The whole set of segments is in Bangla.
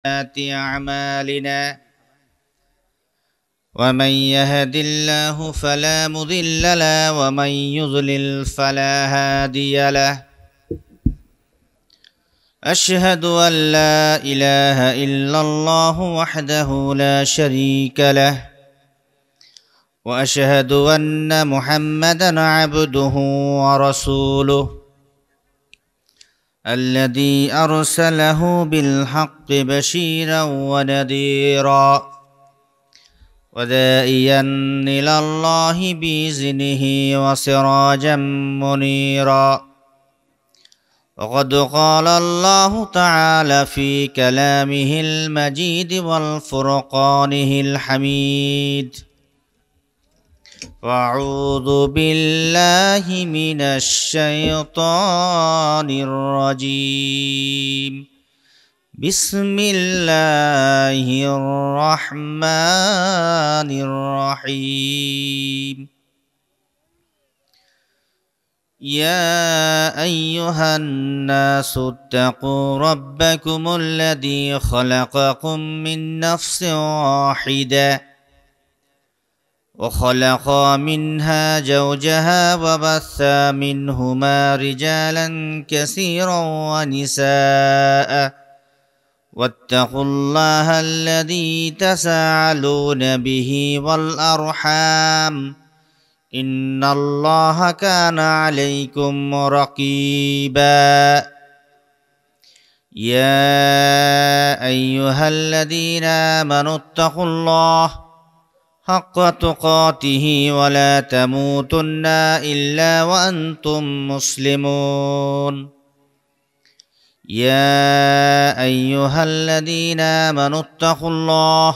أعمالنا ومن يهد الله فلا مضل له ومن يضلل فلا هادي له أشهد أن لا إله إلا الله وحده لا شريك له وأشهد أن محمدا عبده ورسوله الذي أرسله بالحق بشيرا ونذيرا وداعيا إلى الله بإذنه وسراجا منيرا وقد قال الله تعالى في كلامه المجيد والفرقانه الحميد وأعوذ بالله من الشيطان الرجيم بسم الله الرحمن الرحيم يا أيها الناس اتقوا ربكم الذي خلقكم من نفس واحدة وخلق منها زوجها وبث منهما رجالا كثيرا ونساء واتقوا الله الذي تساءلون به والأرحام إن الله كان عليكم رقيبا يا أيها الذين آمنوا اتقوا الله حق تقاته ولا تموتن إلا وأنتم مسلمون يا أيها الذين آمنوا اتقوا الله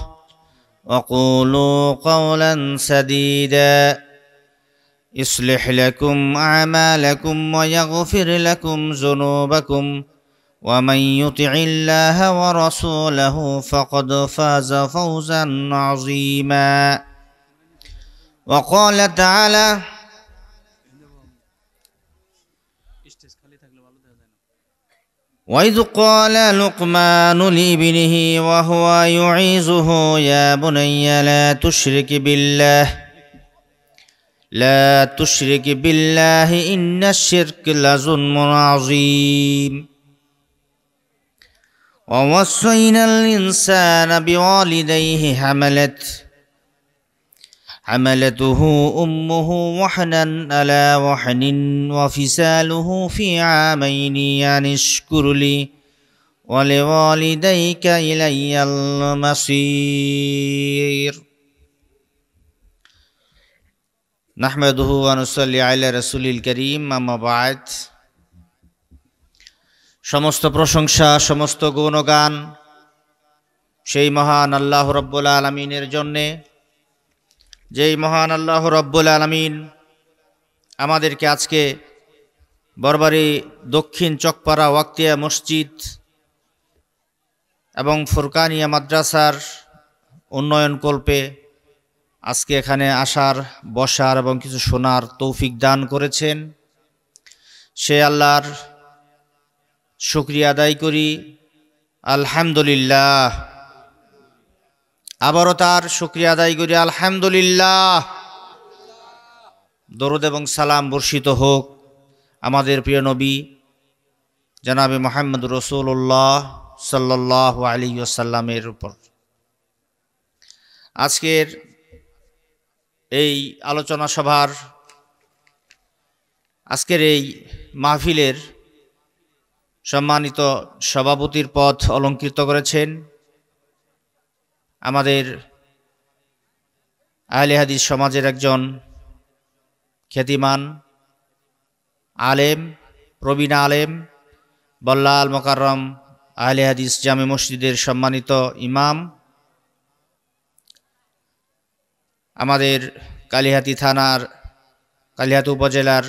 وقولوا قولا سديدا يصلح لكم أعمالكم ويغفر لكم ذنوبكم ومن يطع الله ورسوله فقد فاز فوزا عظيما وقال تعالى وإذ قال لقمان لابنه وهو يعيذه يا بني لا تشرك بالله إن الشرك لظلم عظيم ووصينا الإنسان بوالديه حملته أمه وحنا على وحن وفصاله في عامين أن اشكر لي ولوالديك إلي المصير نحمده ونصلي على رسول الكريم أما بعد সমস্ত প্রশংসা সমস্ত গুণগান সেই মহান আল্লাহ রব্বুল আলামিনের জন্যে যেই মহান আল্লাহ রব্বুল আলামিন আমাদেরকে আজকে বরবারি দক্ষিণ চকপাড়া ওয়াক্তিয়া মসজিদ এবং ফুরকানিয়া মাদ্রাসার উন্নয়ন কল্পে আজকে এখানে আসার বসার এবং কিছু শোনার তৌফিক দান করেছেন সে আল্লাহর শুকরিয়া আদায় করি আলহামদুলিল্লাহ আবারও তার শুকরিয়া আদায় করি আলহামদুলিল্লাহ দরুদ এবং সালাম বর্ষিত হোক আমাদের প্রিয় নবী জনাবে মুহাম্মদ রাসূলুল্লাহ সাল্লাল্লাহু আলাইহি ওয়াসাল্লামের উপর আজকের এই আলোচনা সভার আজকের এই মাহফিলের সম্মানিত সভাপতির পদ অলংকৃত করেছেন আমাদের আহলে হাদিস সমাজের একজন খ্যাতিমান আলেম প্রবীণ আলেম বল্লাল মোকাররম আহলে হাদিস জামে মসজিদের সম্মানিত ইমাম আমাদের কালিহাতী থানার কালিহাতী উপজেলার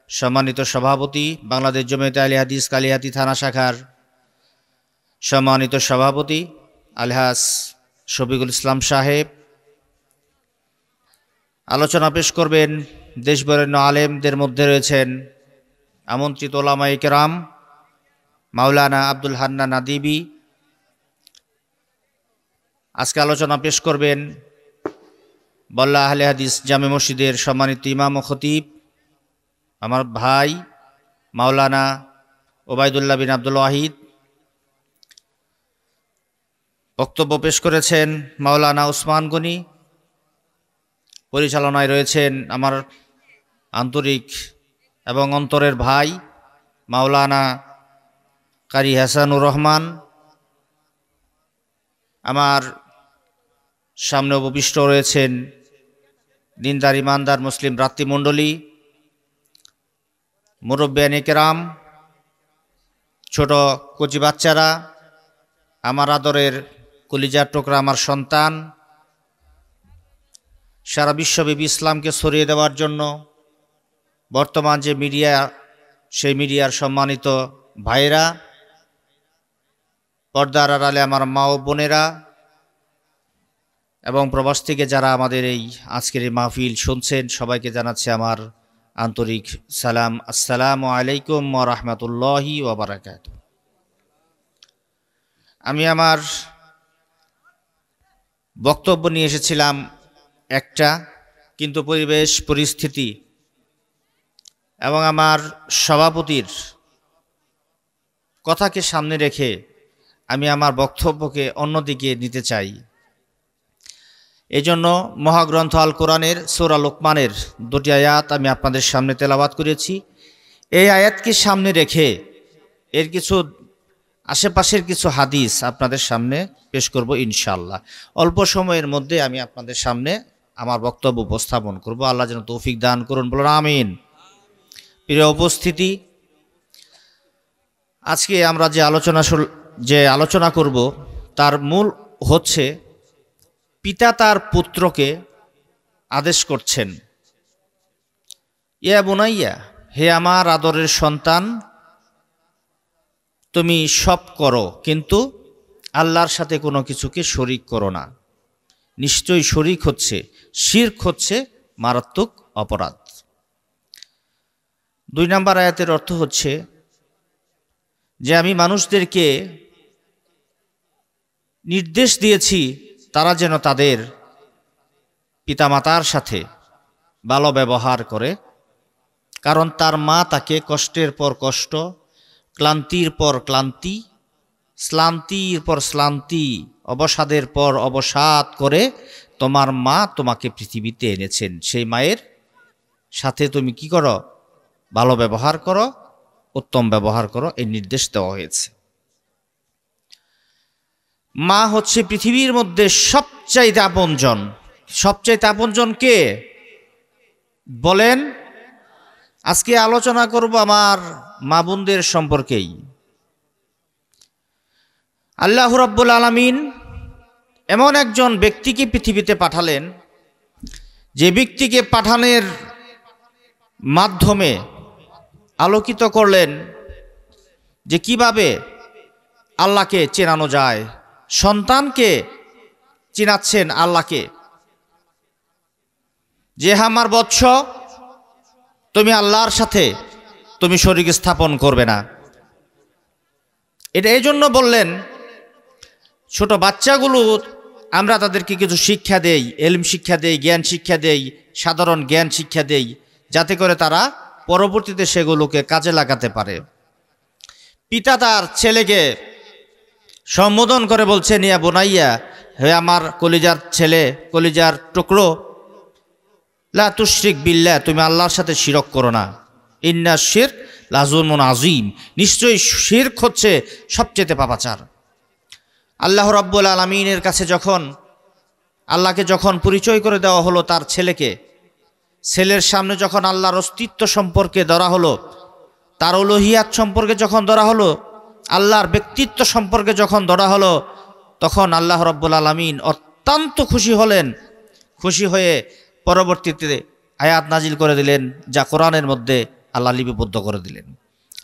সম্মানিত সভাপতি বাংলাদেশ জমিয়ত আহলে হাদিস কালিহাতী থানা শাখার সম্মানিত সভাপতি আলহাজ শফিকুল ইসলাম সাহেব আলোচনা পেশ করবেন দেশবরেণ্য আলেমদের মধ্যে রয়েছেন আমন্ত্রিত ওলামায়ে কেরাম মাওলানা আব্দুল হান্নান নাদিবি, আজকে আলোচনা পেশ করবেন বল্লা আহলে হাদিস জামে মসজিদের সম্মানিত ইমাম ও খতিব আমার ভাই মাওলানা ওবায়দুল্লাহ বিন আব্দুল ওয়াহিদ। বক্তব্য পেশ করেছেন মাওলানা উসমান গনি। পরিচালনায় রয়েছেন আমার আন্তরিক এবং অন্তরের ভাই মাওলানা কারি হাসানুর রহমান। আমার সামনে উপবিষ্ট রয়েছেন দিনদার ইমানদার মুসলিম ভ্রাতৃমণ্ডলী, মুরব্বিয়ানে কেরাম, ছোট কচি বাচ্চারা, আমার আদরের কলিজার টুকরা আমার সন্তান, সারা বিশ্বব্যাপী ইসলামকে ছড়িয়ে দেওয়ার জন্য বর্তমান যে মিডিয়া, সেই মিডিয়ার সম্মানিত ভাইরা, পর্দার আড়ালে আমার মা ও বোনেরা এবং প্রবাস থেকে যারা আমাদের এই আজকের এই মাহফিল শুনছেন, সবাইকে জানাচ্ছি আমার আন্তরিক সালাম। আসসালামু আলাইকুম ওয়া রাহমাতুল্লাহি ওয়া বারাকাতুহু। আমি আমার বক্তব্য নিয়ে এসেছিলাম একটা, কিন্তু পরিবেশ পরিস্থিতি এবং আমার সভাপতির কথাকে সামনে রেখে আমি আমার বক্তব্যকে অন্যদিকে নিতে চাই। এজন্য মহাগ্রন্থ আল কোরআনের সূরা লোকমানের দুটি আয়াত আমি আপনাদের সামনে তেলাওয়াত করেছি। এই আয়াতকে সামনে রেখে এর কিছু আশেপাশের কিছু হাদিস আপনাদের সামনে পেশ করব ইনশাআল্লাহ। অল্প সময়ের মধ্যে আমি আপনাদের সামনে আমার বক্তব্য উপস্থাপন করব। আল্লাহ যেন তৌফিক দান করুন, বলুন আমিন। প্রিয় উপস্থিতি, আজকে আমরা যে আলোচনা করব তার মূল হচ্ছে পিতা তার পুত্রকে আদেশ করছেন, ইয়া বুনাইয়া, হে আমার আদরের সন্তান, তুমি সব করো কিন্তু আল্লাহর সাথে কোনো কিছুকে শরিক করো না। নিশ্চয়ই শরিক হচ্ছে, শিরক হচ্ছে মারাত্মক অপরাধ। 2 নম্বর আয়াতের অর্থ হচ্ছে যে আমি মানুষদেরকে নির্দেশ দিয়েছি তারা যেন তাদের পিতামাতার সাথে ভালো ব্যবহার করে, কারণ তার মা তাকে কষ্টের পর কষ্ট, ক্লান্তির পর ক্লান্তি, শ্লান্তির পর শ্লান্তি, অবসাদের পর অবসাদ করে তোমার মা তোমাকে পৃথিবীতে এনেছেন। সেই মায়ের সাথে তুমি কি করো? ভালো ব্যবহার করো, উত্তম ব্যবহার করো, এই নির্দেশ দেওয়া হয়েছে। মা হচ্ছে পৃথিবীর মধ্যে সবচাইতে আপনজন। সবচাইতে আপনজন কে বলেন? আজকে আলোচনা করব আমার মা বোনদের সম্পর্কেই। আল্লাহ রাব্বুল আলামিন এমন একজন ব্যক্তিকে পৃথিবীতে পাঠালেন, যে ব্যক্তিকে পাঠানোর মাধ্যমে আলোকিত করলেন যে কিভাবে আল্লাহকে চেনানো যায়। সন্তানকে চিনাচ্ছেন আল্লাহকে, যে আমার বৎস, তুমি আল্লাহর সাথে তুমি শরীক স্থাপন করবে না। এটা এই জন্য বললেন, ছোট বাচ্চাগুলো আমরা তাদেরকে কিছু শিক্ষা দেই, এলম শিক্ষা দেই, জ্ঞান শিক্ষা দেই, সাধারণ জ্ঞান শিক্ষা দেই, যাতে করে তারা পরবর্তীতে সেগুলোকে কাজে লাগাতে পারে। পিতা তার ছেলেকে সম্বোধন করে বলছেন, ইয়া বুনাইয়া, হে আমার কলিজার ছেলে, কলিজার টুকরো, লা তুশরিক বিল্লাহ, তুমি আল্লাহর সাথে শিরক করো না। ইন্না শিরক লাযুলমুন আযীম, নিশ্চয়ই শিরক হচ্ছে সবচেয়ে পাপাচার। আল্লাহ রাব্বুল আলামিনের কাছে আল্লাহকে যখন পরিচয় করে দেওয়া হলো তার ছেলেকে, ছেলের সামনে যখন আল্লাহর অস্তিত্ব সম্পর্কে ধরা হলো, তার উলুহিয়াত সম্পর্কে যখন ধরা হলো, আল্লাহর ব্যক্তিত্ব সম্পর্কে যখন ধরা হলো, তখন আল্লাহ রাব্বুল আলামিন অত্যন্ত খুশি হলেন। খুশি হয়ে পরবর্তীতে আয়াত নাজিল করে দিলেন, যা কোরআনের মধ্যে আল্লাহ লিপিবদ্ধ করে দিলেন।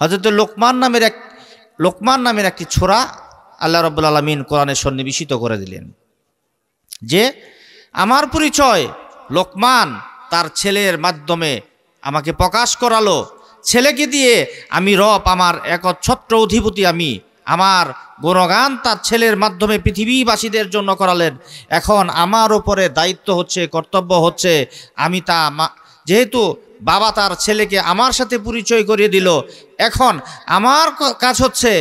হযরত লোকমান নামের একটি ছোরা আল্লাহ রাব্বুল আলামিন কোরআনে সন্নিবেশিত করে দিলেন, যে আমার পরিচয় লোকমান তার ছেলের মাধ্যমে আমাকে প্রকাশ করালো। ছেলেকে দিয়ে আমি রব, আমার একচ্ছত্র অধিপতি আমি আমার গুণগান তার ছেলের মাধ্যমে পৃথিবীবাসীদের জন্য করালেন। এখন আমার উপরে দায়িত্ব হচ্ছে, কর্তব্য হচ্ছে, আমি যেহেতু বাবা তার ছেলেকে আমার সাথে পরিচয় করিয়ে দিল, এখন আমার কাজ হচ্ছে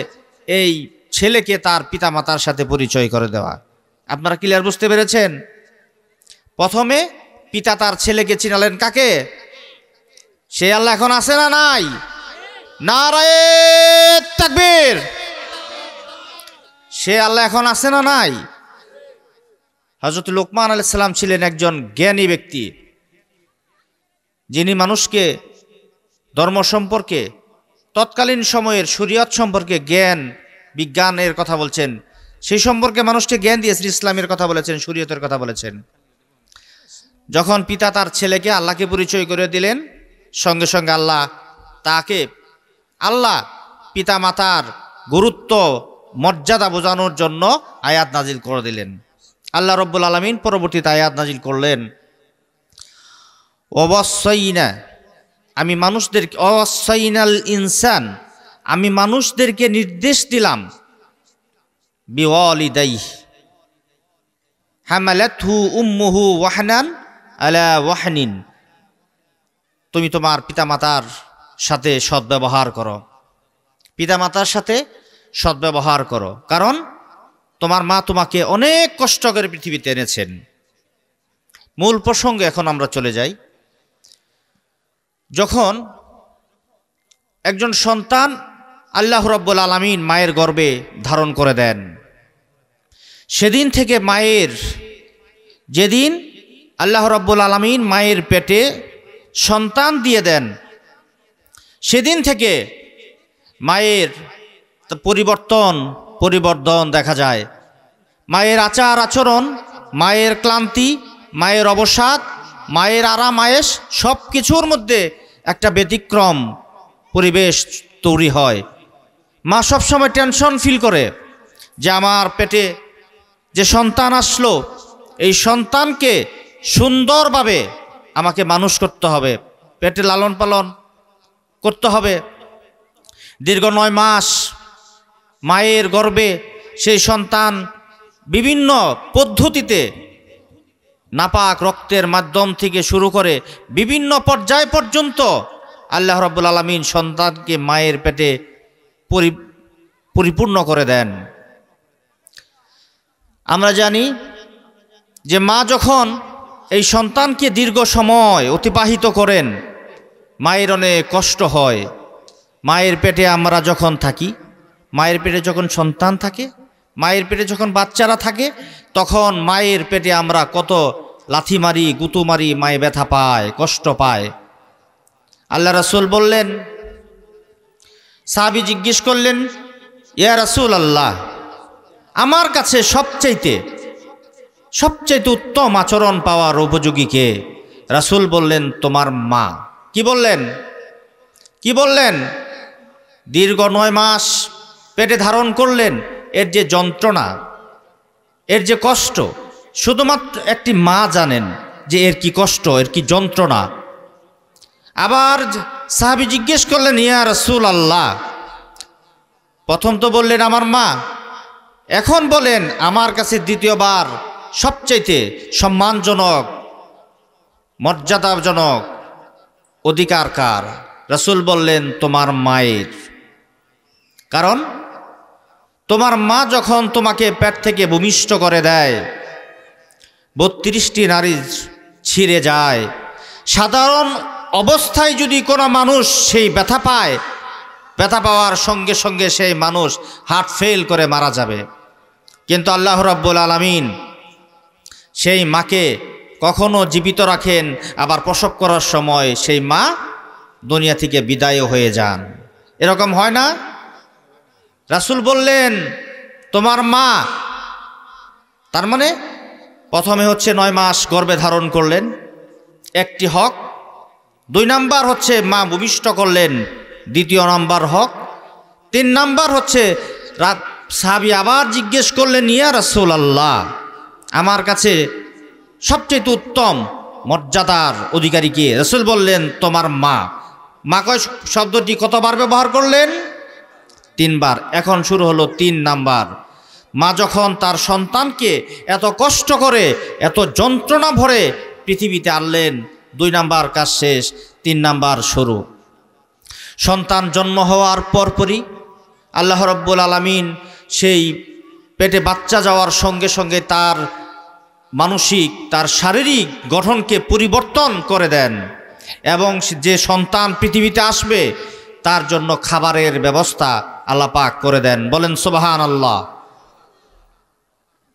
এই ছেলেকে তার পিতামাতার সাথে পরিচয় করে দেওয়া। আপনারা ক্লিয়ার বুঝতে পেরেছেন? প্রথমে পিতা তার ছেলেকে চিনালেন কাকে? সে আল্লাহ এখন আছে না নাই? নারায়ে তাকবীর। সে আল্লাহ এখন আছে না নাই? হযরত লোকমান আলাইহিস সালাম ছিলেন একজন জ্ঞানী ব্যক্তি, যিনি মানুষকে ধর্ম সম্পর্কে, তৎকালীন সময়ের শরীয়ত সম্পর্কে জ্ঞান বিজ্ঞানের কথা বলছেন, সেই সম্পর্কে মানুষকে জ্ঞান দিয়েছেন, ইসলামের কথা বলেছেন, শরীয়তের কথা বলেছেন। যখন পিতা তার ছেলেকে আল্লাহকে পরিচয় করে দিলেন, সঙ্গে সঙ্গে আল্লাহ পিতা মাতার গুরুত্ব মর্যাদা বোঝানোর জন্য আয়াত নাজিল করে দিলেন। আল্লাহ রব্বুল আলামিন পরবর্তীতে আয়াত নাজিল করলেন, ওয়াসাইনা, আমি মানুষদেরকে, ওয়াসাইনাল ইনসান, আমি মানুষদেরকে নির্দেশ দিলাম, বিওয়ালিদাইহি হামালাতহু উম্মুহু ওয়াহনান আলা ওয়াহনিন, তুমি তোমার পিতামাতার সাথে সদ্ব্যবহার করো, পিতামাতার সাথে সদ্ব্যবহার করো, কারণ তোমার মা তোমাকে অনেক কষ্ট করে পৃথিবীতে এনেছেন। মূল প্রসঙ্গে এখন আমরা চলে যাই। যখন একজন সন্তান আল্লাহ রাব্বুল আলামিন মায়ের গর্ভে ধারণ করে দেন, সেদিন থেকে যেদিন আল্লাহ রাব্বুল আলামিন মায়ের পেটে সন্তান দিয়ে দেন, সেদিন থেকে মায়ের পরিবর্তন দেখা যায়। মায়ের আচার আচরণ, মায়ের ক্লান্তি, মায়ের অবসাদ, মায়ের আরাম আয়েশ, সব কিছুর মধ্যে একটা ব্যতিক্রম পরিবেশ তৈরি হয়। মা সবসময় টেনশন ফিল করে যে আমার পেটে যে সন্তান আসলো, এই সন্তানকে সুন্দরভাবে আমাকে মানুষ করতে হবে, পেটে লালন পালন করতে হবে। দীর্ঘ 9 মাস মায়ের গর্ভে সেই সন্তান বিভিন্ন পদ্ধতিতে নাপাক রক্তের মাধ্যম থেকে শুরু করে বিভিন্ন পর্যায় পর্যন্ত আল্লাহ রাব্বুল আলামিন সন্তানকে মায়ের পেটে পরিপূর্ণ করে দেন। আমরা জানি যে মা যখন এই সন্তানকে দীর্ঘ সময় অতিবাহিত করেন, মায়ের অনেক কষ্ট হয়। মায়ের পেটে আমরা যখন থাকি, মায়ের পেটে যখন সন্তান থাকে, মায়ের পেটে যখন বাচ্চারা থাকে, তখন মায়ের পেটে আমরা কত লাথি মারি, গুঁতো মারি, মায়ে ব্যথা পায়, কষ্ট পায়। আল্লাহ রাসূল বললেন, সাহাবী জিজ্ঞেস করলেন, ইয়া রাসূল আল্লাহ, আমার কাছে সবচাইতে উত্তম আচরণ পাওয়ার উপযোগী কে? রাসূল বললেন, তোমার মা। কি বললেন? দীর্ঘ 9 মাস পেটে ধারণ করলেন, এর যে যন্ত্রণা, এর যে কষ্ট, শুধুমাত্র একটি মা জানেন যে এর কি কষ্ট, এর কি যন্ত্রণা। আবার সাহাবী জিজ্ঞেস করলেন, ইয়া রাসূল আল্লাহ, প্রথম তো বললেন আমার মা, এখন বলেন আমার কাছে দ্বিতীয়বার সবচাইতে সম্মানজনক, মর্যাদাজনক অধিকার কার? রাসূল বললেন, তোমার মায়ের। কারণ তোমার মা যখন তোমাকে পেট থেকে ভূমিষ্ঠ করে দেয়, 32টি নারী ছিঁড়ে যায়। সাধারণ অবস্থায় যদি কোনো মানুষ সেই ব্যথা পায়, ব্যথা পাওয়ার সঙ্গে সঙ্গে সেই মানুষ হার্ট ফেল করে মারা যাবে। কিন্তু আল্লাহ রাব্বুল আলামিন সেই মাকে কখনো জীবিত রাখেন, আবার প্রসব করার সময় সেই মা দুনিয়া থেকে বিদায় হয়ে যান। এরকম হয় না? রাসূল বললেন, তোমার মা। তার মানে প্রথমে হচ্ছে 9 মাস গর্ভে ধারণ করলেন, একটি হক। 2 নাম্বার হচ্ছে মা ভূমিষ্ঠ করলেন, দ্বিতীয় নাম্বার হক। 3 নাম্বার হচ্ছে সাহাবী আবার জিজ্ঞেস করলেন, ইয়া রাসূলুল্লাহ, আমার কাছে সবচেয়ে উত্তম মর্যাদার অধিকারী কে? রাসূল বললেন, তোমার মা। মা কয় শব্দটি কতবার ব্যবহার করলেন? 3 বার। এখন শুরু হলো 3 নাম্বার। মা যখন তার সন্তানকে এত কষ্ট করে এত যন্ত্রণা ভরে পৃথিবীতে আনলেন, 2 নাম্বার কাজ শেষ, 3 নাম্বার শুরু। সন্তান জন্ম হওয়ার পরপরই আল্লাহ রাব্বুল আলামিন সেই পেটে বাচ্চা যাওয়ার সঙ্গে সঙ্গে তার মানসিক, তার শারীরিক গঠনকে পরিবর্তন করে দেন এবং যে সন্তান পৃথিবীতে আসবে তার জন্য খাবারের ব্যবস্থা আল্লাহ পাক করে দেন। বলেন সুবহানাল্লাহ।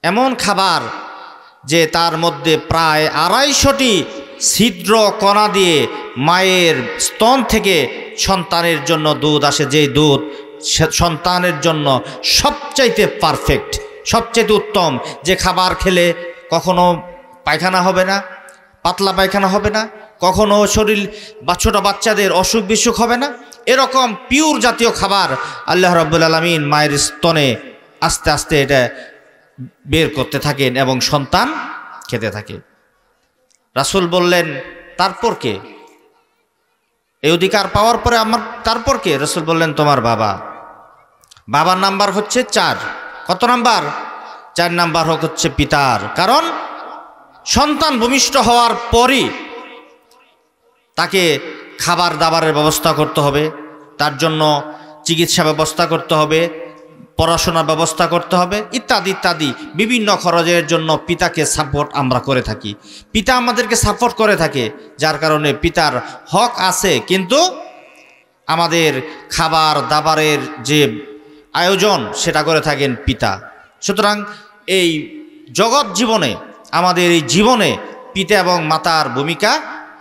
এমন খাবার যে তার মধ্যে প্রায় 250টি ছিদ্র কণা দিয়ে মায়ের স্তন থেকে সন্তানের জন্য দুধ আসে, যে দুধ সন্তানের জন্য সবচাইতে পারফেক্ট, সবচাইতে উত্তম, যে খাবার খেলে কখনো পায়খানা হবে না, পাতলা পায়খানা হবে না, কখনো শরীর বা ছোট বাচ্চাদের অসুখ বিসুখ হবে না। এরকম পিওর জাতীয় খাবার আল্লাহ রাব্বুল আলামিন মায়ের স্তনে আস্তে আস্তে এটা বের করতে থাকেন এবং সন্তান খেতে থাকে। রাসূল বললেন, তারপর কে? এই অধিকার পাওয়ার পরে আমার তারপর কে? রাসূল বললেন, তোমার বাবা। বাবার নাম্বার হচ্ছে 4। কত নাম্বার? 4 নাম্বার হচ্ছে পিতার। কারণ সন্তান ভূমিষ্ঠ হওয়ার পরই তাকে খাবার দাবারের ব্যবস্থা করতে হবে, তার জন্য চিকিৎসা ব্যবস্থা করতে হবে, পড়াশোনার ব্যবস্থা করতে হবে, ইত্যাদি ইত্যাদি বিভিন্ন খরচের জন্য পিতাকে সাপোর্ট আমরা করে থাকি। পিতা আমাদেরকে সাপোর্ট করে থাকে, যার কারণে পিতার হক আছে, কিন্তু আমাদের খাবার দাবারের যে আয়োজন সেটা করে থাকেন পিতা। সুতরাং এই জগৎ জীবনে, আমাদের এই জীবনে পিতা এবং মাতার ভূমিকা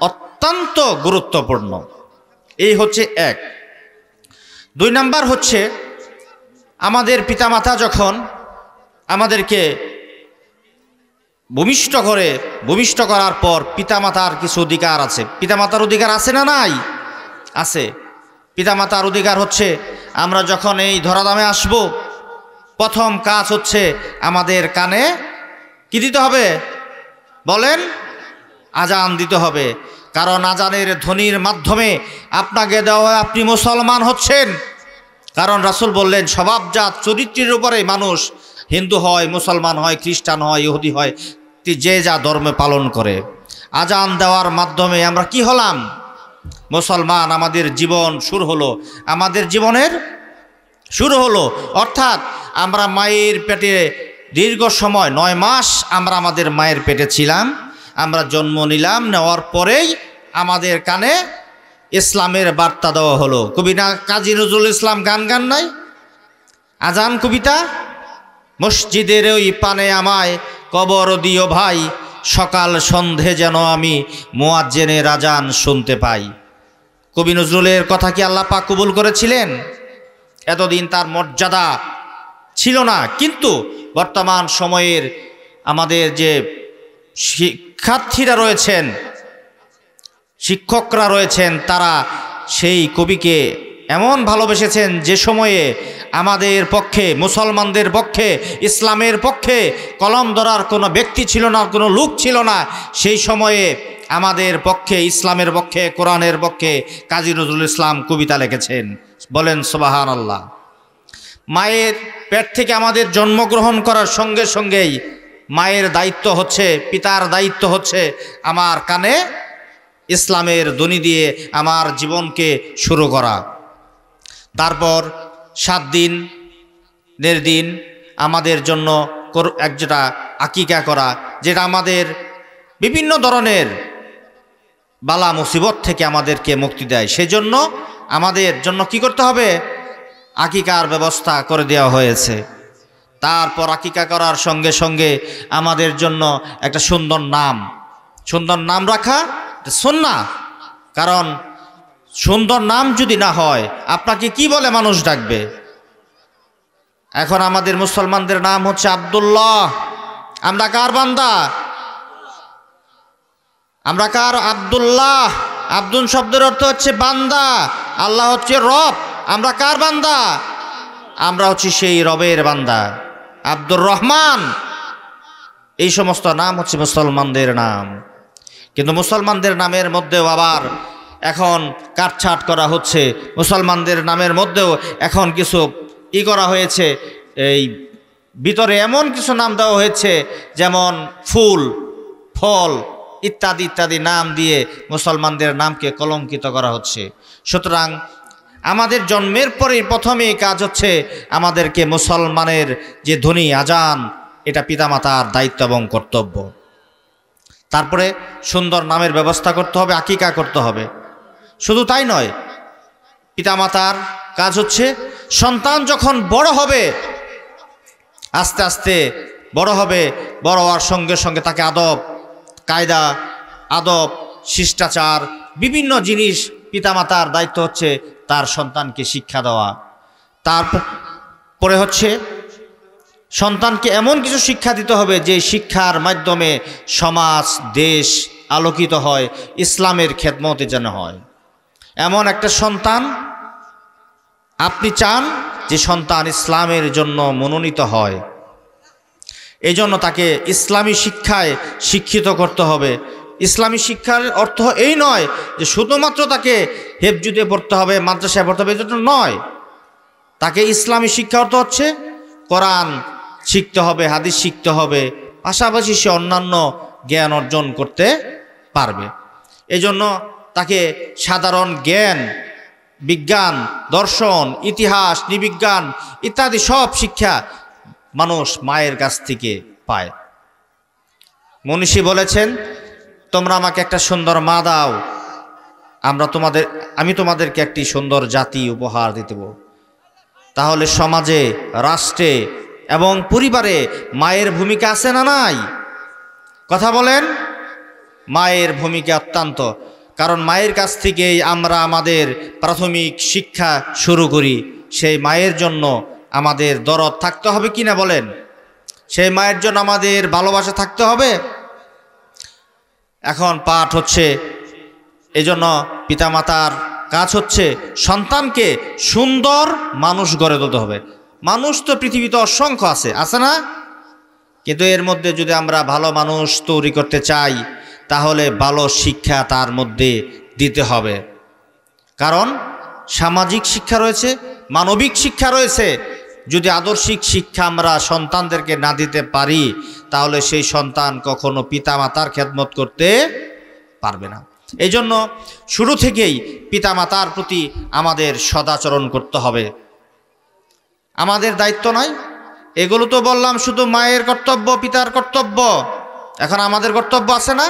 অত্যন্ত গুরুত্বপূর্ণ। এই হচ্ছে 1। 2 নাম্বার হচ্ছে, আমাদের পিতামাতা যখন আমাদেরকে ভূমিষ্ঠ করার পর পিতামাতার কিছু অধিকার আছে। পিতামাতার অধিকার আছে না নাই? আছে। পিতামাতার অধিকার হচ্ছে, আমরা যখন এই ধরাধামে আসব, প্রথম কাজ হচ্ছে আমাদের কানে কি দিতে হবে? বলেন, আজান দিতে হবে। কারণ আজানের ধ্বনির মাধ্যমে আপনাকে দেওয়া আপনি মুসলমান হচ্ছেন। কারণ রাসূল বললেন, স্বভাবজাত চরিত্রের উপরে মানুষ হিন্দু হয়, মুসলমান হয়, খ্রিস্টান হয়, ইহুদি হয়, যে যা ধর্মে পালন করে। আজান দেওয়ার মাধ্যমে আমরা কি হলাম? মুসলমান। আমাদের জীবন শুরু হলো, আমাদের জীবনের শুরু হলো। অর্থাৎ আমরা মায়ের পেটে দীর্ঘ সময় 9 মাস আমরা আমাদের মায়ের পেটে ছিলাম, আমরা জন্ম নিলাম, নেওয়ার পরেই আমাদের কানে ইসলামের বার্তা দেওয়া হলো। কবি না কাজী নজরুল ইসলাম গান নাই? আজান কবিতা, মসজিদের ওই পানে আমায় কবর দিও ভাই, সকাল সন্ধে যেন আমি মুয়াজ্জিনের আজান শুনতে পাই। কবি নজরুলের কথা কি আল্লাহ পাক কবুল করেছিলেন? এতদিন তার মর্যাদা ছিল না, কিন্তু বর্তমান সময়ের আমাদের যে শিক্ষার্থীরা রয়েছেন, শিক্ষকরা রয়েছেন, তারা সেই কবিকে এমন ভালোবেসেছেন যে সময়ে আমাদের পক্ষে, মুসলমানদের পক্ষে, ইসলামের পক্ষে কলম ধরার কোনো ব্যক্তি ছিল না, কোনো লোক ছিল না। সেই সময়ে আমাদের পক্ষে, ইসলামের পক্ষে, কোরআনের পক্ষে কাজী নজরুল ইসলাম কবিতা লিখেছেন। বলেন সুবহানাল্লাহ। মায়ের পেট থেকে আমাদের জন্মগ্রহণ করার সঙ্গে সঙ্গেই মায়ের দায়িত্ব হচ্ছে, পিতার দায়িত্ব হচ্ছে আমার কানে ইসলামের ধ্বনি দিয়ে আমার জীবনকে শুরু করা। তারপর 7 দিনের দিন আমাদের জন্য যেটা আকিকা করা, যেটা আমাদের বিভিন্ন ধরনের বালা মুসিবত থেকে আমাদেরকে মুক্তি দেয়। সেজন্য আমাদের জন্য কি করতে হবে? আকিকার ব্যবস্থা করে দেওয়া হয়েছে। তারপর আকিকা করার সঙ্গে সঙ্গে আমাদের জন্য একটা সুন্দর নাম রাখা সুন্নাহ। কারণ সুন্দর নাম যদি না হয়, আপনাকে কি বলে মানুষ ডাকবে? এখন আমাদের মুসলমানদের নাম হচ্ছে আব্দুল্লাহ। আমরা কার বান্দা? আমরা কার? আব্দুল্লাহ। আব্দুল শব্দের অর্থ হচ্ছে বান্দা, আল্লাহ হচ্ছে রব। আমরা কার বান্দা? আমরা হচ্ছে সেই রবের বান্দা। আব্দুর রহমান, এই সমস্ত নাম হচ্ছে মুসলমানদের নাম। কিন্তু মুসলমানদের নামের মধ্যেও আবার এখন কাটছাট করা হচ্ছে। মুসলমানদের নামের মধ্যেও এখন কিছু করা হয়েছে, এই ভিতরে এমন কিছু নাম দেওয়া হয়েছে যেমন ফুল, ফল ইত্যাদি ইত্যাদি নাম দিয়ে মুসলমানদের নামকে কলঙ্কিত করা হচ্ছে। সুতরাং আমাদের জন্মের পরে প্রথমেই কাজ হচ্ছে আমাদেরকে মুসলমানের যে ধ্বনি আজান, এটা পিতামাতার দায়িত্ব এবং কর্তব্য। তারপরে সুন্দর নামের ব্যবস্থা করতে হবে, আকিকা করতে হবে। শুধু তাই নয়, পিতামাতার কাজ হচ্ছে সন্তান যখন বড় হবে, আস্তে আস্তে বড় হবে, বড় হওয়ার সঙ্গে সঙ্গে তাকে আদব কায়দা, আদব শিষ্টাচার বিভিন্ন জিনিস পিতামাতার দায়িত্ব হচ্ছে তার সন্তানকে শিক্ষা দেওয়া। তারপরে হচ্ছে সন্তানকে এমন কিছু শিক্ষা দিতে হবে যে শিক্ষার মাধ্যমে সমাজ দেশ আলোকিত হয়, ইসলামের খেদমতে যেন হয়। এমন একটা সন্তান আপনি চান যে সন্তান ইসলামের জন্য মনোনীত হয়, এই জন্য তাকে ইসলামী শিক্ষায় শিক্ষিত করতে হবে। ইসলামী শিক্ষার অর্থ এই নয় যে শুধুমাত্র তাকে হেফজুদে পড়তে হবে, মাদ্রাসায় পড়তে হবে, এটা নয়। তাকে ইসলামী শিক্ষা অর্থ হচ্ছে কোরআন শিখতে হবে, হাদিস শিখতে হবে, পাশাপাশি সে অন্যান্য জ্ঞান অর্জন করতে পারবে। এজন্য তাকে সাধারণ জ্ঞান, বিজ্ঞান, দর্শন, ইতিহাস, নৃবিজ্ঞান ইত্যাদি সব শিক্ষা মানুষ মায়ের কাছ থেকে পায়। মনীষী বলেছেন, তোমরা আমাকে একটা সুন্দর মা দাও, আমি তোমাদেরকে একটি সুন্দর জাতি উপহার দিতে দেব। তাহলে সমাজে, রাষ্ট্রে এবং পরিবারে মায়ের ভূমিকা আছে না নাই? কথা বলেন। মায়ের ভূমিকা অত্যন্ত, কারণ মায়ের কাছ থেকেই আমরা আমাদের প্রাথমিক শিক্ষা শুরু করি। সেই মায়ের জন্য আমাদের দরদ থাকতে হবে কিনা বলেন? সেই মায়ের জন্য আমাদের ভালোবাসা থাকতে হবে। এখন পাঠ হচ্ছে, এজন্য পিতামাতার কাজ হচ্ছে সন্তানকে সুন্দর মানুষ গড়ে তুলতে হবে। মানুষ তো পৃথিবীতে অসংখ্য আছে না? কিন্তু এর মধ্যে যদি আমরা ভালো মানুষ তৈরি করতে চাই, তাহলে ভালো শিক্ষা তার মধ্যে দিতে হবে। কারণ সামাজিক শিক্ষা রয়েছে, মানবিক শিক্ষা রয়েছে। যদি আদর্শিক শিক্ষা আমরা সন্তানদেরকে না দিতে পারি, তাহলে সেই সন্তান কখনো পিতামাতার খেদমত করতে পারবে না। এই জন্য শুরু থেকেই পিতামাতার প্রতি আমাদের সদাচরণ করতে হবে। আমাদের দায়িত্ব নয়, এগুলো তো বললাম শুধু মায়ের কর্তব্য, পিতার কর্তব্য। এখন আমাদের কর্তব্য আছে না?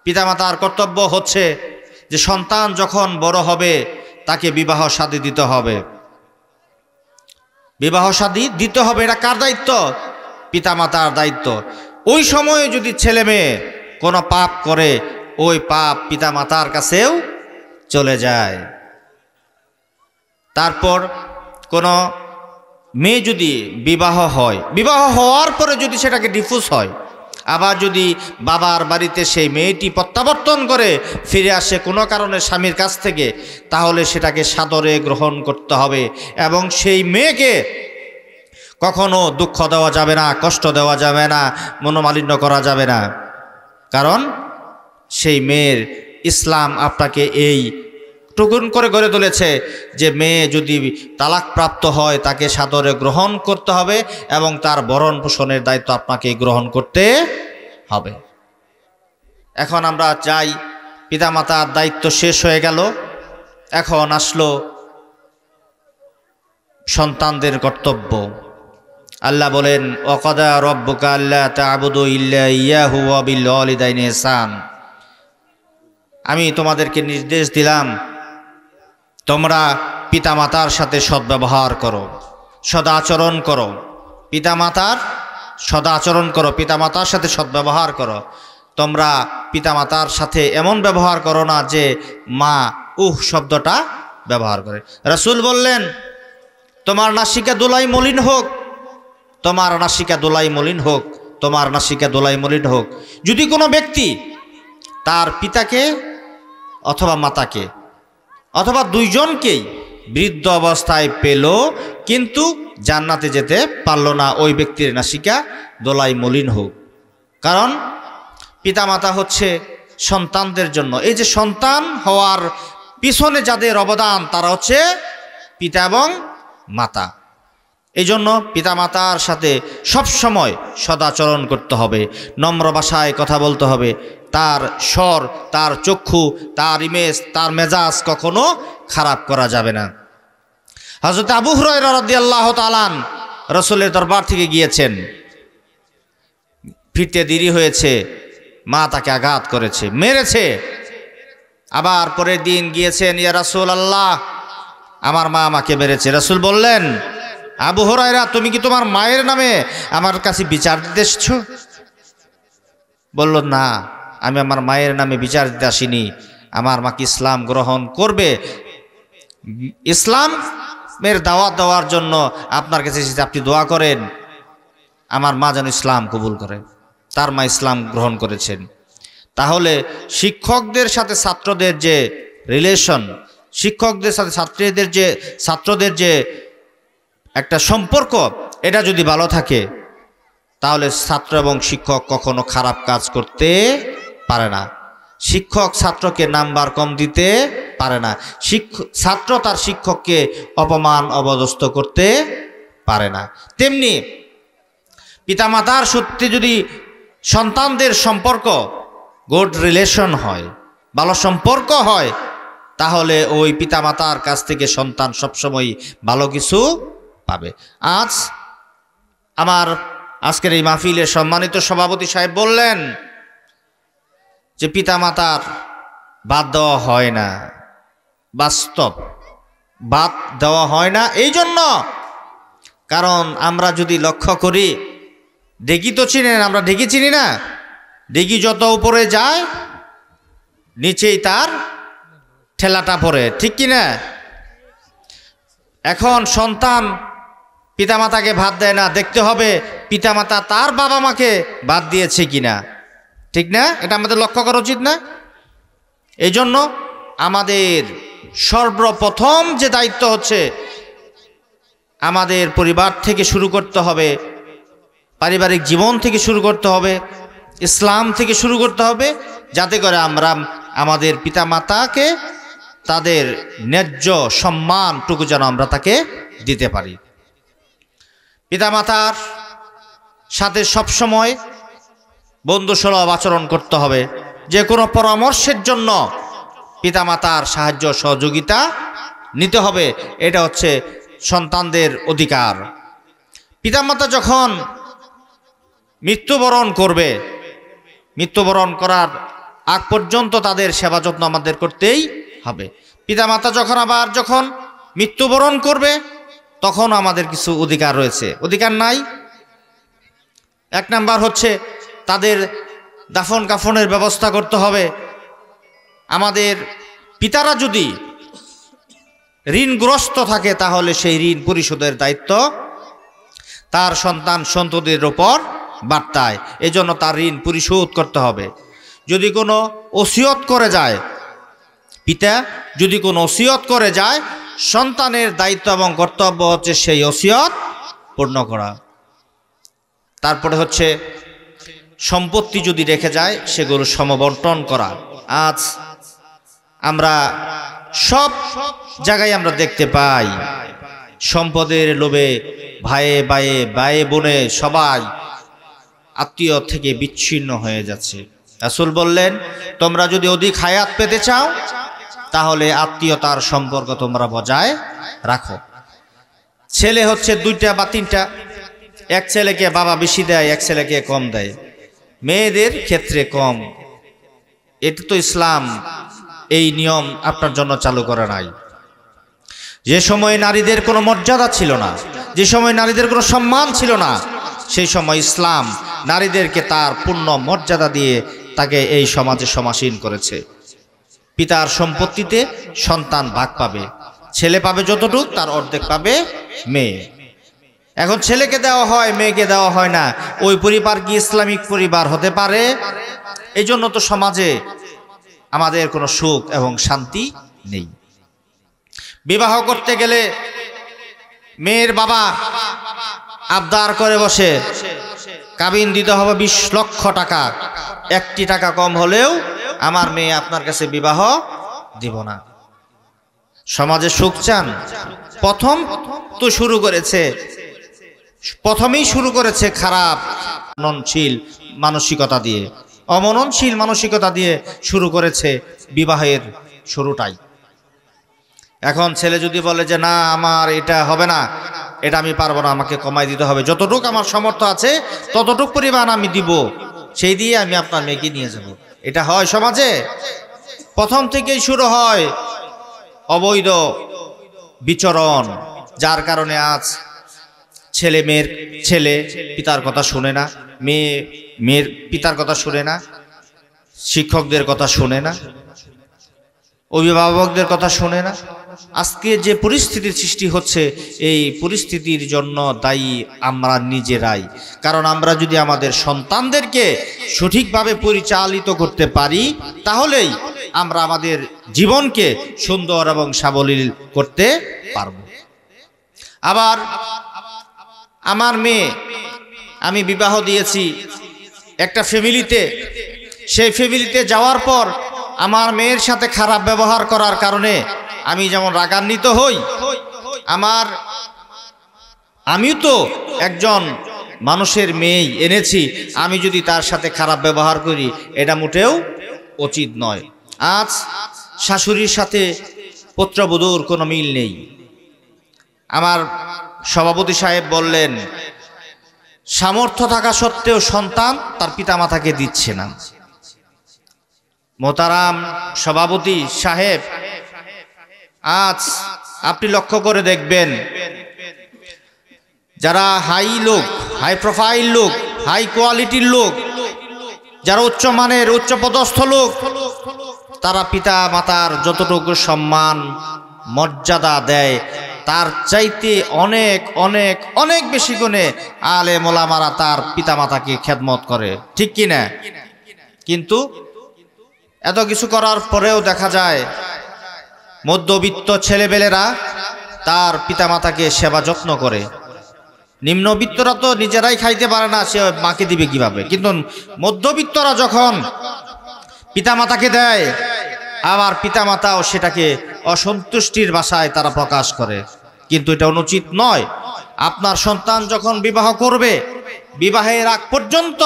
পিতামাতার কর্তব্য হচ্ছে যে সন্তান যখন বড় হবে তাকে বিবাহ শাদী দিতে হবে। বিবাহ শাদী দিতে হবে, এটা কার দায়িত্ব? পিতামাতার দায়িত্ব। ওই সময়ে যদি ছেলে মেয়ে কোনো পাপ করে, ওই পাপ পিতামাতার কাছেও চলে যায়। তারপর কোনো মেয়ে যদি বিবাহ হয়, বিবাহ হওয়ার পরে যদি সেটাকে ডিভোর্স হয়, আবার যদি বাবার বাড়িতে সেই মেয়েটি প্রত্যাবর্তন করে ফিরে আসে কোনো কারণে স্বামীর কাছ থেকে, তাহলে সেটাকে সাদরে গ্রহণ করতে হবে এবং সেই মেয়েকে কখনো দুঃখ দেওয়া যাবে না, কষ্ট দেওয়া যাবে না, মনোমালিন্য করা যাবে না। কারণ সেই মেয়ের ইসলাম আপনাকে এই টুকুন করে গড়ে তুলেছে যে মেয়ে যদি তালাক প্রাপ্ত হয় তাকে সাদরে গ্রহণ করতে হবে এবং তার ভরণ পোষণের দায়িত্ব আপনাকে গ্রহণ করতে হবে। এখন আমরা চাই, পিতামাতার দায়িত্ব শেষ হয়ে গেল, এখন আসলো সন্তানদের কর্তব্য। আল্লাহ বলেন, ওয়াকাদা রাব্বুকা আল্লা তা'বুদু ইল্লা ইয়াহু ওয়া বিল ওয়ালিদাইনি ইহসান। আমি তোমাদেরকে নির্দেশ দিলাম তোমরা পিতামাতার সাথে সদ্ব্যবহার করো, সদাচরণ করো। পিতামাতার সদাচরণ করো, পিতামাতার সাথে সদ্ব্যবহার করো। তোমরা পিতামাতার সাথে এমন ব্যবহার করো না যে মা শব্দটা ব্যবহার করে। রাসূল বললেন, তোমার নাসিকা দোলাই মলিন হোক, তোমার নাসিকা দোলাই মলিন হোক, তোমার নাসিকা দোলাই মলিন হোক। যদি কোনো ব্যক্তি তার পিতাকে অথবা মাতাকে অথবা দুইজনকেই বৃদ্ধ অবস্থায় পেল কিন্তু জান্নাতে যেতে পারল না, ওই ব্যক্তির নাসিকা দোলাই মলিন হোক। কারণ পিতামাতা হচ্ছে সন্তানদের জন্য, এই যে সন্তান হওয়ার পিছনে যাদের অবদান তারা হচ্ছে পিতা এবং মাতা। এই জন্য পিতামাতার সাথে সবসময় সদাচরণ করতে হবে, নম্র ভাষায় কথা বলতে হবে, তার স্বর, তার চক্ষু, তার ইমেজ, তার মেজাজ কখনো খারাপ করা যাবে না। হযরত আবু হুরায়রা রাদিয়াল্লাহু তাআলা রাসূলের দরবার থেকে গিয়েছেন, ফিরতে দেরি হয়েছে, মা তাকে আঘাত করেছে, মেরেছে। আবার পরের দিন গিয়েছেন, ইয়া রাসূলুল্লাহ, আমার মা আমাকে মেরেছে। রাসূল বললেন, আবু হুরায়রা, তুমি কি তোমার মায়ের নামে আমার কাছে বিচার দিতে এসেছো? বলল, না, আমি আমার মায়ের নামে বিচার দিতে আসিনি, আমার মাকে ইসলাম গ্রহণ করবে, ইসলামের দাওয়াত দেওয়ার জন্য আপনার কাছে এসেছে, আপনি দোয়া করেন আমার মা যেন ইসলাম কবুল করে। তার মা ইসলাম গ্রহণ করেছেন। তাহলে শিক্ষকদের সাথে ছাত্রদের যে রিলেশন, শিক্ষকদের সাথে ছাত্রদের যে একটা সম্পর্ক, এটা যদি ভালো থাকে তাহলে ছাত্র এবং শিক্ষক কখনো খারাপ কাজ করতে পারে না। শিক্ষক ছাত্রকে নাম্বার কম দিতে পারে না, ছাত্র তার শিক্ষককে অপমান অপদস্থ করতে পারে না। তেমনি পিতামাতার সত্যি যদি সন্তানদের সম্পর্ক গুড রিলেশন হয়, ভালো সম্পর্ক হয়, তাহলে ওই পিতামাতার কাছ থেকে সন্তান সবসময় ভালো কিছু পাবে। আমার আজকের এই মাহফিলের সম্মানিত সভাপতি সাহেব বললেন যে পিতামাতার বাদ দেওয়া হয় না, বাস্তব বাদ দেওয়া হয় না। এই জন্য, কারণ আমরা যদি লক্ষ্য করি, ডেকি তো চিনেন, আমরা ডেকি চিনি না? ডেকি যত উপরে যায় নিচেই তার ঠেলাটা পড়ে, ঠিক কিনা? এখন সন্তান পিতামাতাকে ভাত দেয় না, দেখতে হবে পিতামাতা তার বাবা মাকে বাদ দিয়েছে কিনা, ঠিক না? এটা আমাদের লক্ষ্য করা উচিত না? এই জন্য আমাদের সর্বপ্রথম যে দায়িত্ব হচ্ছে, আমাদের পরিবার থেকে শুরু করতে হবে, পারিবারিক জীবন থেকে শুরু করতে হবে, ইসলাম থেকে শুরু করতে হবে, যাতে করে আমরা আমাদের পিতামাতাকে তাদের ন্যায্য সম্মানটুকু যেন আমরা তাকে দিতে পারি। পিতামাতার সাথে সবসময় বন্ধুসুলভ আচরণ করতে হবে। যে কোনো পরামর্শের জন্য পিতামাতার সাহায্য সহযোগিতা নিতে হবে, এটা হচ্ছে সন্তানদের অধিকার। পিতামাতা যখন মৃত্যুবরণ করবে, মৃত্যুবরণ করার আগ পর্যন্ত তাদের সেবা যত্ন আমাদের করতেই হবে। পিতামাতা যখন মৃত্যুবরণ করবে, তখন আমাদের কিছু অধিকার রয়েছে, অধিকার নাই। এক নাম্বার হচ্ছে তাদের দাফন কাফনের ব্যবস্থা করতে হবে। আমাদের পিতারা যদি ঋণগ্রস্ত থাকে, তাহলে সেই ঋণ পরিশোধের দায়িত্ব তার সন্তান সন্ততির উপর বর্তায়। এই জন্য তার ঋণ পরিশোধ করতে হবে। যদি কোনো ওসিয়ত করে যায়, পিতা যদি কোনো ওসিয়ত করে যায়, সন্তানের দায়িত্ব এবং কর্তব্য হচ্ছে সেই ওসিয়ত পূর্ণ করা। তারপরে হচ্ছে সম্পত্তি যদি রেখে যায়, সেগুলো সমবন্টন করা। আজ আমরা সব জায়গায় আমরা দেখতে পাই, সম্পদের লোভে ভাইয়ে বোনে সবাই আত্মীয় থেকে বিচ্ছিন্ন হয়ে যাচ্ছে। রাসূল বললেন, তোমরা যদি অধিক হায়াত পেতে চাও, তাহলে আত্মীয়তার সম্পর্ক তোমরা বজায় রাখো। ছেলে হচ্ছে 2টা বা 3টা, এক ছেলেকে বাবা বেশি দেয়, এক ছেলেকে কম দেয়, মেয়েদের ক্ষেত্রে কম। এটা তো ইসলাম এই নিয়ম আপনার জন্য চালু করে নাই। যে সময় নারীদের কোনো মর্যাদা ছিল না, যে সময় নারীদের কোনো সম্মান ছিল না, সেই সময় ইসলাম নারীদেরকে তার পূর্ণ মর্যাদা দিয়ে তাকে এই সমাজে সমাসীন করেছে। পিতার সম্পত্তিতে সন্তান ভাগ পাবে, ছেলে পাবে যতটুক, তার অর্ধেক পাবে মেয়ে। এখন ছেলেকে দেওয়া হয়, মেয়েকে দেওয়া হয় না, ওই পরিবার কি ইসলামিক পরিবার হতে পারে? এই জন্য তো সমাজে আমাদের কোনো সুখ এবং শান্তি নেই। বিবাহ করতে গেলে মেয়ের বাবা আবদার করে বসে, কাবিন দিতে হবে 20 লক্ষ টাকা, 1টি টাকা কম হলেও আমার মেয়ে আপনার কাছে বিবাহ দিব না। সমাজে সুখ চান, প্রথম তো শুরু করেছে প্রথমেই শুরু করেছে খারাপ মননশীল মানসিকতা দিয়ে, অমননশীল মানসিকতা দিয়ে শুরু করেছে বিবাহের শুরুটাই। এখন ছেলে যদি বলে যে না আমার এটা হবে না, এটা আমি পারবো না, আমাকে কমাই দিতে হবে, যতটুকু আমার সামর্থ্য আছে ততটুকু পরিমাণ আমি দিব, সেই দিয়ে আমি আপনার মেয়েকে নিয়ে যাব, এটা হয় সমাজে? প্রথম থেকেই শুরু হয় অবৈধ বিচরণ, যার কারণে আজ ছেলে পিতার কথা শুনে না, মেয়ের পিতার কথা শুনে না, শিক্ষকদের কথা শুনে না, অভিভাবকদের কথা শুনে না। আজকে যে পরিস্থিতির সৃষ্টি হচ্ছে, এই পরিস্থিতির জন্য দায়ী আমরা নিজেরাই। কারণ আমরা যদি আমাদের সন্তানদেরকে সঠিকভাবে পরিচালিত করতে পারি, তাহলেই আমরা আমাদের জীবনকে সুন্দর এবং সাবলীল করতে পারব। আবার আমার মেয়ে আমি বিবাহ দিয়েছি একটা ফ্যামিলিতে, সেই ফ্যামিলিতে যাওয়ার পর আমার মেয়ের সাথে খারাপ ব্যবহার করার কারণে আমি যেমন রাগান্বিত হই, আমিও তো একজন মানুষের মেয়ে এনেছি, আমি যদি তার সাথে খারাপ ব্যবহার করি এটা মোটেও উচিত নয়। আজ শাশুড়ির সাথে পুত্রবধূর কোনো মিল নেই। আমার সভাপতি সাহেব বললেন সামর্থ্য থাকা সত্ত্বেও সন্তান তার পিতামাতাকে দিচ্ছে না। মোহতারাম সভাপতি সাহেব, আজ আপনি লক্ষ্য করে দেখবেন যারা হাই প্রোফাইল লোক, হাই কোয়ালিটির লোক, যারা উচ্চমানের উচ্চপদস্থ লোক, তারা পিতা মাতার যতটুকু সম্মান মর্যাদা দেয় তার চাইতে অনেক অনেক অনেক বেশি গুণে আলেম ওলামারা তার পিতামাতাকে খেদমত করে, ঠিক কি না? কিন্তু এত কিছু করার পরেও দেখা যায় মধ্যবিত্ত ছেলেবেলেরা তার পিতামাতাকে সেবা যত্ন করে। নিম্নবিত্তরা তো নিজেরাই খাইতে পারে না, সে মাকে দিবে কিভাবে? কিন্তু মধ্যবিত্তরা যখন পিতামাতাকে দেয়, আবার পিতামাতাও সেটাকে অসন্তুষ্টির ভাষায় তারা প্রকাশ করে। কিন্তু এটা অনুচিত নয়। আপনার সন্তান যখন বিবাহ করবে, বিবাহের আগ পর্যন্ত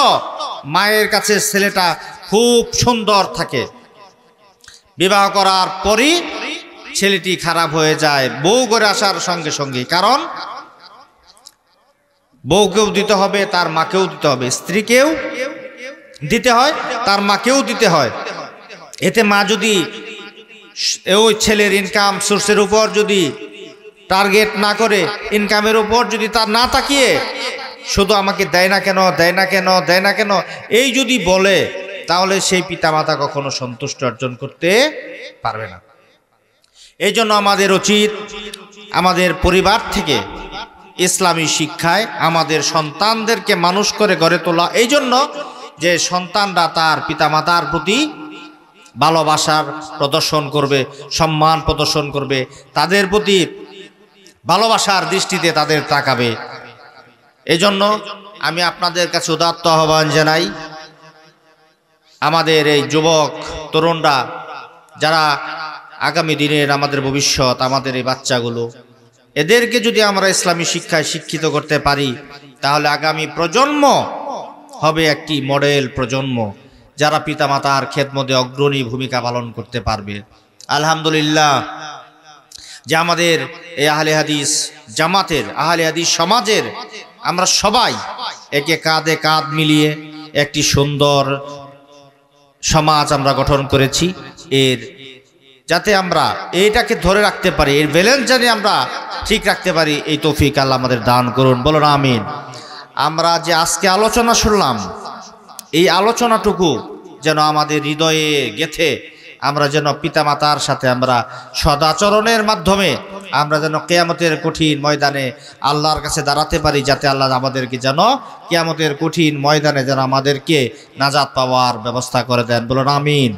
মায়ের কাছে ছেলেটা খুব সুন্দর থাকে, বিবাহ করার পরই ছেলেটি খারাপ হয়ে যায় বউ করে আসার সঙ্গে সঙ্গে। কারণ বউকেও দিতে হবে, তার মাকেও দিতে হবে, স্ত্রীকেও দিতে হয়, তার মাকেও দিতে হয়। এতে মা যদি ওই ছেলের ইনকাম সোর্সের উপর যদি টার্গেট না করে, ইনকামের উপর যদি তার না তাকিয়ে শুধু আমাকে দেয় না কেন, দেয় না কেন, দেয় না কেন এই যদি বলে, তাহলে সেই পিতামাতা কখনো সন্তুষ্ট অর্জন করতে পারবে না। এই জন্য আমাদের উচিত আমাদের পরিবার থেকে ইসলামী শিক্ষায় আমাদের সন্তানদেরকে মানুষ করে গড়ে তোলা। এই জন্য যে সন্তানরা তার পিতামাতার প্রতি ভালোবাসার প্রদর্শন করবে, সম্মান প্রদর্শন করবে, তাদের প্রতি ভালোবাসার দৃষ্টিতে তাদের তাকাবে। এই জন্য আমি আপনাদের কাছে উদাত্ত আহ্বান জানাই, আমাদের এই যুবক তরুণরা যারা আগামী দিনের আমাদের ভবিষ্যৎ, আমাদের এই বাচ্চাগুলো, এদেরকে যদি আমরা ইসলামী শিক্ষায় শিক্ষিত করতে পারি, তাহলে আগামী প্রজন্ম হবে একটি মডেল প্রজন্ম, যারা পিতামাতার খেদমতে অগ্রণী ভূমিকা পালন করতে পারবে। আলহামদুলিল্লাহ যে আমাদের এই আহলে হাদিস জামাতের, আহলে হাদিস সমাজের আমরা সবাই একে কাঁধে কাঁধ মিলিয়ে একটি সুন্দর সমাজ আমরা গঠন করেছি। এর যাতে আমরা এইটাকে ধরে রাখতে পারি, এর ব্যালেন্স জানি আমরা ঠিক রাখতে পারি, এই তৌফিক আল্লাহ আমাদের দান করুন, বলুন আমিন। আমরা যে আজকে আলোচনা শুনলাম, এই আলোচনাটুকু যেন আমাদের হৃদয়ে গেথে আমরা যেন পিতামাতার সাথে আমরা সদাচরণের মাধ্যমে আমরা যেন কিয়ামতের কঠিন ময়দানে আল্লাহর কাছে দাঁড়াতে পারি, যাতে আল্লাহ আমাদেরকে যেন কিয়ামতের কঠিন ময়দানে যেন আমাদেরকে নাজাত পাওয়ার ব্যবস্থা করে দেন, বলুন আমিন।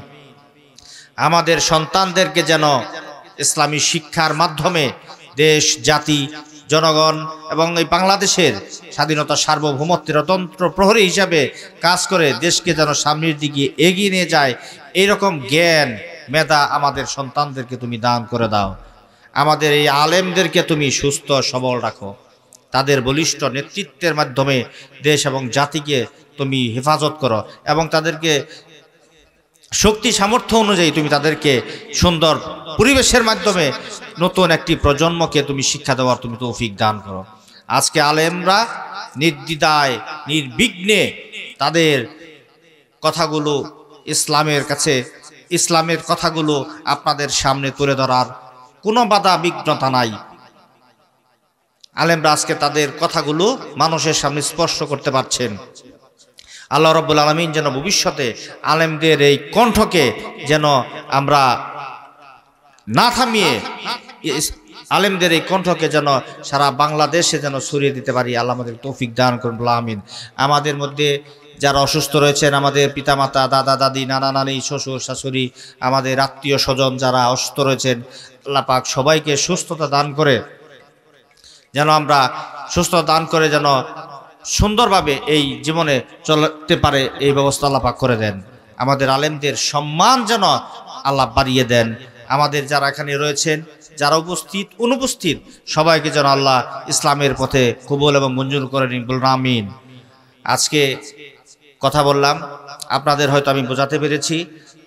আমাদের সন্তানদেরকে যেন ইসলামী শিক্ষার মাধ্যমে দেশ, জাতি, জনগণ এবং এই বাংলাদেশের স্বাধীনতা সার্বভৌমত্বের অতন্ত্র প্রহরী হিসাবে কাজ করে দেশকে যেন সামনের দিকে এগিয়ে নিয়ে যায়, এইরকম জ্ঞান মেধা আমাদের সন্তানদেরকে তুমি দান করে দাও। আমাদের এই আলেমদেরকে তুমি সুস্থ সবল রাখো, তাদের বলিষ্ঠ নেতৃত্বের মাধ্যমে দেশ এবং জাতিকে তুমি হেফাজত করো এবং তাদেরকে শক্তি সামর্থ্য অনুযায়ী তুমি তাদেরকে সুন্দর পরিবেশের মাধ্যমে নতুন একটি প্রজন্মকে তুমি শিক্ষা দেওয়ার তুমি তৌফিক দান করো। আজকে আলেমরা নির্দ্বিধায় নির্বিঘ্নে তাদের কথাগুলো ইসলামের কাছে, ইসলামের কথাগুলো আপনাদের সামনে তুলে ধরার কোনো বাধা বিঘ্নতা নাই। আলেমরা আজকে তাদের কথাগুলো মানুষের সামনে স্পর্শ করতে পারছেন। আল্লাহ রাব্বুল আলামিন যেন ভবিষ্যতে আলেমদের এই কণ্ঠকে যেন আমরা না থামিয়ে আলেমদের এই কণ্ঠকে যেন সারা বাংলাদেশে যেন ছড়িয়ে দিতে পারি। আল্লাহ আমাদের তৌফিক দান করুন আমিন। আমাদের মধ্যে যারা অসুস্থ রয়েছেন, আমাদের পিতামাতা, দাদা দাদি, নানা নানি, শ্বশুর শাশুড়ি, আমাদের আত্মীয় স্বজন যারা অসুস্থ রয়েছেন, আল্লাহ পাক সবাইকে সুস্থতা দান করে যেন আমরা সুস্থতা দান করে যেন সুন্দরভাবে এই জীবনে চলতে পারে এই ব্যবস্থা আল্লাহ পাক করে দেন। আমাদের আলেমদের সম্মান যেন আল্লাহ বাড়িয়ে দেন। আমাদের যারা এখানে রয়েছেন, যারা উপস্থিত অনুপস্থিত, সবাইকে যেন আল্লাহ ইসলামের পথে কবুল এবং মঞ্জুর করে নিন, বলুন আমিন। আজকে কথা বললাম, আপনাদের হয়তো আমি বোঝাতে পেরেছি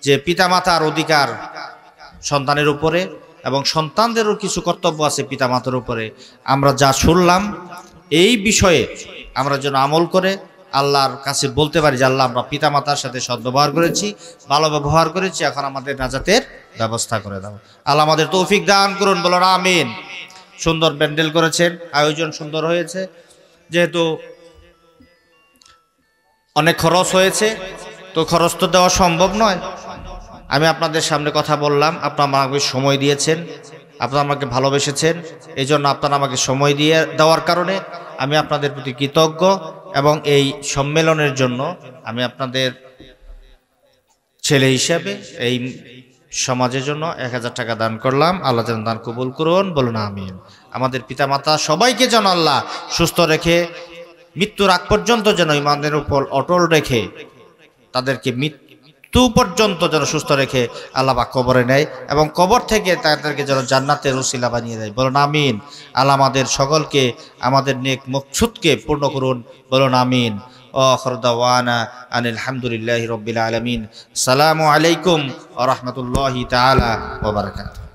যে পিতামাতার অধিকার সন্তানের উপরে এবং সন্তানদেরও কিছু কর্তব্য আছে পিতামাতার উপরে। আমরা যা শুনলাম এই বিষয়ে আমরা যেন আমল করে আল্লাহর কাছে বলতে পারি যে আল্লাহ আমরা পিতামাতার সাথে সদ্ব্যবহার করেছি, ভালো ব্যবহার করেছি, এখন আমাদের নাজাতের ব্যবস্থা করে দাও। আল্লাহ আমাদের তৌফিক দান করুন, বলুন আমিন। সুন্দর প্যান্ডেল করেছেন, আয়োজন সুন্দর হয়েছে। যেহেতু অনেক খরচ হয়েছে, তো খরচ তো দেওয়া সম্ভব নয়। আমি আপনাদের সামনে কথা বললাম, আপনারা আমাকে সময় দিয়েছেন, আপনারা আমাকে ভালোবেসেছেন, এই জন্য আপনারা আমাকে সময় দিয়ে দেওয়ার কারণে আমি আপনাদের প্রতি কৃতজ্ঞ এবং এই সম্মেলনের জন্য আমি আপনাদের ছেলে হিসেবে এই সমাজের জন্য 1000 টাকা দান করলাম। আল্লাহ যেন দান কবুল করুন, বলুন আমিন। আমাদের পিতামাতা সবাইকে যেন আল্লাহ সুস্থ রেখে মৃত্যুর আগ পর্যন্ত যেন ইমানের উপর অটল রেখে তাদেরকে মৃত্যু পর্যন্ত যেন সুস্থ রেখে আল্লাহ পাক কবরে নেয় এবং কবর থেকে তাদেরকে যেন জান্নাতের ওসিলা বানিয়ে দেয়, বলুন আমিন। আল্লাহ আমাদের সকলকে আমাদের নেক মকসুদকে পূর্ণ করুন, বলুন আমিন। আখির দাওয়ানা আনিল হামদুলিল্লাহি রাব্বিল আলামিন। আসসালামু আলাইকুম ওয়া রাহমাতুল্লাহি তাআলা ওয়া বারাকাতুহু।